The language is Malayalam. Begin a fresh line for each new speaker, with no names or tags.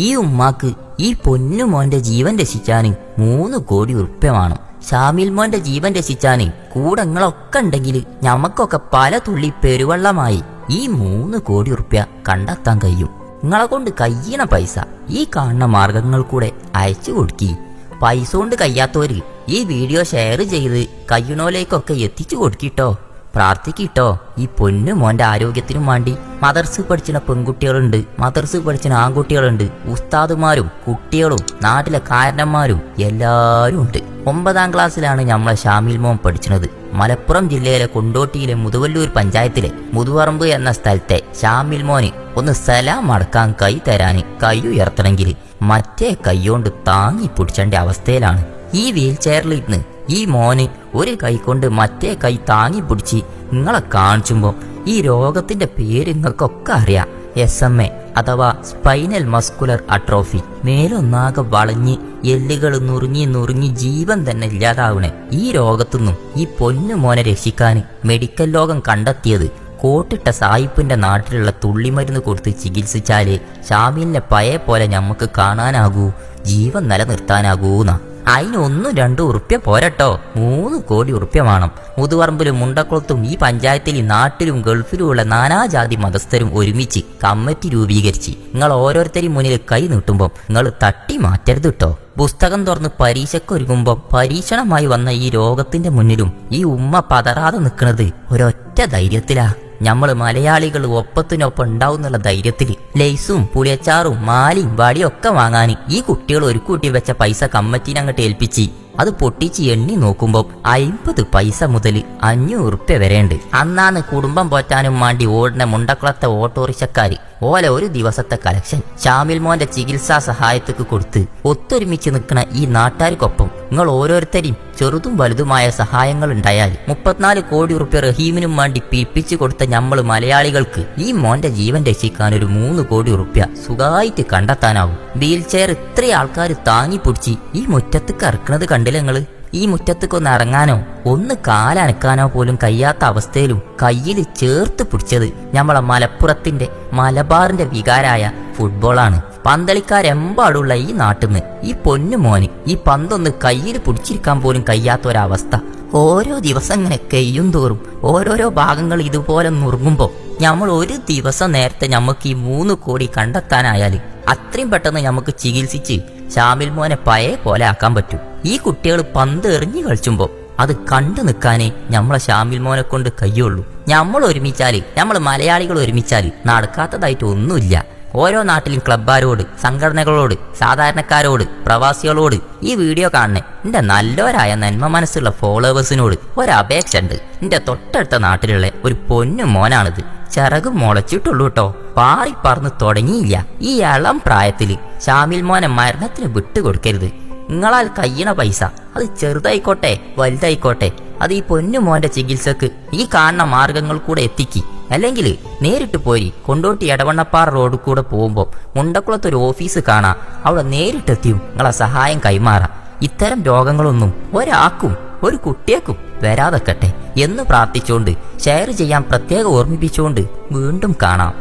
ഈ ഉമ്മാക്ക് ഈ പൊന്നു മോന്റെ ജീവൻ രക്ഷിച്ചാന് 3 കോടി ഉറുപ്യ വേണം. ഷാമിൽ മോന്റെ ജീവൻ രക്ഷിച്ചാന് കൂടങ്ങളൊക്കെ ഉണ്ടെങ്കിൽ ഞമ്മക്കൊക്കെ പല തുള്ളി പെരുവെള്ളമായി ഈ 3 കോടി ഉറുപ്യ കണ്ടെത്താൻ കഴിയും. നിങ്ങളെ കൊണ്ട് കഴിയണ പൈസ ഈ കാണുന്ന മാർഗങ്ങൾ കൂടെ അയച്ചു കൊടുക്കി. പൈസ കൊണ്ട് കഴിയാത്തവര് ഈ വീഡിയോ ഷെയർ ചെയ്ത് കഴിയണോലേക്കൊക്കെ എത്തിച്ചു കൊടുക്കിട്ടോ. പ്രാർത്ഥിക്കിട്ടോ. ഈ പൊന്നു മോന്റെ ആരോഗ്യത്തിനും വേണ്ടി മദർസ് പഠിച്ചിന പെൺകുട്ടികളുണ്ട്, മദർസ് പഠിച്ചിന ആൺകുട്ടികളുണ്ട്, ഉസ്താദുമാരും കുട്ടികളും നാട്ടിലെ കാരണന്മാരും എല്ലാവരും ഉണ്ട്. 9ാം ക്ലാസ്സിലാണ് നമ്മളെ ഷാമിൽ മോൻ പഠിച്ചത്. മലപ്പുറം ജില്ലയിലെ കൊണ്ടോട്ടിയിലെ മുതുവല്ലൂർ പഞ്ചായത്തിലെ മുതുവറമ്പ് എന്ന സ്ഥലത്തെ ഷാമിൽ മോന് ഒന്ന് സലാം അടക്കാൻ കൈ തരാന് കൈ ഉയർത്തണമെങ്കിൽ മറ്റേ കൈയോണ്ട് താങ്ങി പിടിച്ചേണ്ട അവസ്ഥയിലാണ്. ഈ വീൽ ചെയറിലിരുന്ന് ഈ മോന് ഒരു കൈ കൊണ്ട് മറ്റേ കൈ താങ്ങി പിടിച്ച് നിങ്ങളെ കാണിച്ചുമ്പോ ഈ രോഗത്തിന്റെ പേര് നിങ്ങൾക്കൊക്കെ അറിയാം. SMA അഥവാ സ്പൈനൽ മസ്കുലർ അട്രോഫി. മേലൊന്നാകെ വളഞ്ഞ് എല്ലുകൾ നുറുങ്ങി ജീവൻ തന്നെ ഇല്ലാതാവണേ. ഈ രോഗത്തുനിന്നും ഈ പൊന്നു മോനെ രക്ഷിക്കാൻ മെഡിക്കൽ ലോകം കണ്ടെത്തിയത് കോട്ടിട്ട സായിപ്പിന്റെ നാട്ടിലുള്ള തുള്ളിമരുന്ന് കൊടുത്ത് ചികിത്സിച്ചാലേ ഷാമിലിനെ പഴയ പോലെ ഞമ്മക്ക് കാണാനാകൂ, ജീവൻ നിലനിർത്താനാകൂന്നാ. അതിന് 1-2 ഉറുപ്യ പോരട്ടോ, 3 കോടി ഉറുപ്യ വേണം. മുതുവറമ്പിലും മുണ്ടക്കുളത്തും ഈ പഞ്ചായത്തിൽ നാട്ടിലും ഗൾഫിലുമുള്ള നാനാജാതി മതസ്ഥരും ഒരുമിച്ച് കമ്മിറ്റി രൂപീകരിച്ച് നിങ്ങൾ ഓരോരുത്തരും മുന്നിൽ കൈ നീട്ടുമ്പോൾ നിങ്ങൾ തട്ടി മാറ്റരുത് കേട്ടോ. പുസ്തകം തുറന്ന് പരീക്ഷയ്ക്കൊരുങ്ങുമ്പോൾ പരീക്ഷണമായി വന്ന ഈ രോഗത്തിന്റെ മുന്നിലും ഈ ഉമ്മ പതറാതെ നിൽക്കുന്നത് ഒരൊറ്റ ധൈര്യത്തിലാ. നമ്മള് മലയാളികൾ ഒപ്പത്തിനൊപ്പം ഉണ്ടാവുന്നുള്ള ധൈര്യത്തിൽ ലേസും പുളിയച്ചാറും മാലിയും വടിയൊക്കെ വാങ്ങാൻ ഈ കുട്ടികൾ ഒരു കൂട്ടി വെച്ച പൈസ കമ്മിറ്റീനെ അങ്ങോട്ട് ഏൽപ്പിച്ച് അത് പൊട്ടിച്ച് എണ്ണി നോക്കുമ്പോൾ 50 പൈസ മുതൽ 500 ഉറുപ്യ വരെയുണ്ട്. അന്നാണ് കുടുംബം പോറ്റാനും വേണ്ടി ഓടുന്ന മുണ്ടക്കുളത്തെ ഓട്ടോറിക്ഷക്കാര് ഓല ഒരു ദിവസത്തെ കളക്ഷൻ ഷാമിൽ മോന്റെ ചികിത്സാ സഹായത്തേക്ക് കൊടുത്ത് ഒത്തൊരുമിച്ച് നിൽക്കുന്ന ഈ നാട്ടുകാർക്കൊപ്പം നിങ്ങൾ ഓരോരുത്തരെയും ചെറുതും വലുതുമായ സഹായങ്ങൾ ഉണ്ടായാൽ 34 കോടി ഉറുപ്യ റഹീമിനും വേണ്ടി പിരിപ്പിച്ചു കൊടുത്ത നമ്മൾ മലയാളികൾക്ക് ഈ മോന്റെ ജീവൻ രക്ഷിക്കാൻ ഒരു 3 കോടി ഉറുപ്യ സുഖമായിട്ട് കണ്ടെത്താനാവും. വീൽ ചെയർ ഇത്ര ആൾക്കാർ താങ്ങി പിടിച്ച് ഈ മുറ്റത്തേക്ക് ഇറക്കുന്നത് കണ്ടില്ല നിങ്ങള്? ഈ മുറ്റത്തേക്കൊന്ന് ഇറങ്ങാനോ ഒന്ന് കാലനക്കാനോ പോലും കഴിയാത്ത അവസ്ഥയിലും കയ്യിൽ ചേർത്ത് പിടിച്ചത് നമ്മളെ മലപ്പുറത്തിന്റെ മലബാറിന്റെ വികാരായ ഫുട്ബോളാണ്. പന്തളിക്കാരെമ്പാടുള്ള ഈ നാട്ടിന്ന് ഈ പൊന്നു മോന് ഈ പന്തൊന്ന് കയ്യിൽ പിടിച്ചിരിക്കാൻ പോലും കഴിയാത്ത ഒരവസ്ഥ. ഓരോ ദിവസം ഇങ്ങനെ കെയ്യും തോറും ഓരോരോ ഭാഗങ്ങൾ ഇതുപോലെ നുറുങ്ങുമ്പോ നമ്മൾ ഒരു ദിവസം നേരത്തെ നമുക്ക് ഈ 3 കോടി കണ്ടെത്താനായാൽ അത്രയും പെട്ടെന്ന് നമുക്ക് ചികിത്സിച്ച് ഷാമിൽ മോനെ പഴയ പോലെ ആക്കാൻ പറ്റും. ഈ കുട്ടികൾ പന്ത് എറിഞ്ഞു കളിച്ചുമ്പോ അത് കണ്ടു നിൽക്കാനേ നമ്മളെ ഷാമിൽ മോനെ കൊണ്ട് കഴിയുള്ളൂ. നമ്മൾ ഒരുമിച്ചാല്, നമ്മൾ മലയാളികൾ ഒരുമിച്ചാല് നടക്കാത്തതായിട്ട് ഒന്നുമില്ല. ഓരോ നാട്ടിലും ക്ലബ്ബാരോട്, സംഘടനകളോട്, സാധാരണക്കാരോട്, പ്രവാസികളോട് ഈ വീഡിയോ കാണുന്നേ എന്റെ നല്ലവരായ നന്മ മനസ്സുള്ള ഫോളോവേഴ്സിനോട് ഒരപേക്ഷ ഉണ്ട്. എന്റെ തൊട്ടടുത്ത നാട്ടിലുള്ള ഒരു പൊന്നു മോനാണിത്. ചിറക് മുളച്ചിട്ടുള്ളൂ കേട്ടോ, പാറി പറന്ന് തുടങ്ങിയില്ല. ഈ ഇളം പ്രായത്തില് ഷാമിൽ മോനെ മരണത്തിന് വിട്ടുകൊടുക്കരുത്. നിങ്ങളാൽ കഴിയണ പൈസ അത് ചെറുതായിക്കോട്ടെ വലുതായിക്കോട്ടെ അത് ഈ പൊന്നു മോന്റെ ചികിത്സക്ക് ഈ കാണുന്ന മാർഗങ്ങൾ കൂടെ എത്തിക്കി. അല്ലെങ്കിൽ നേരിട്ട് പോയി കൊണ്ടോട്ടി എടവണ്ണപ്പാറ റോഡ് കൂടെ പോകുമ്പോൾ മുണ്ടക്കുളത്തൊരു ഓഫീസ് കാണാം, അവിടെ നേരിട്ടെത്തിയും നിങ്ങളെ സഹായം കൈമാറാം. ഇത്തരം രോഗങ്ങളൊന്നും ഒരാൾക്കും ഒരു കുട്ടിയേക്കും വരാതെക്കട്ടെ എന്ന് പ്രാർത്ഥിച്ചുകൊണ്ട് ഷെയർ ചെയ്യാൻ പ്രത്യേകം ഓർമ്മിപ്പിച്ചുകൊണ്ട് വീണ്ടും കാണാം.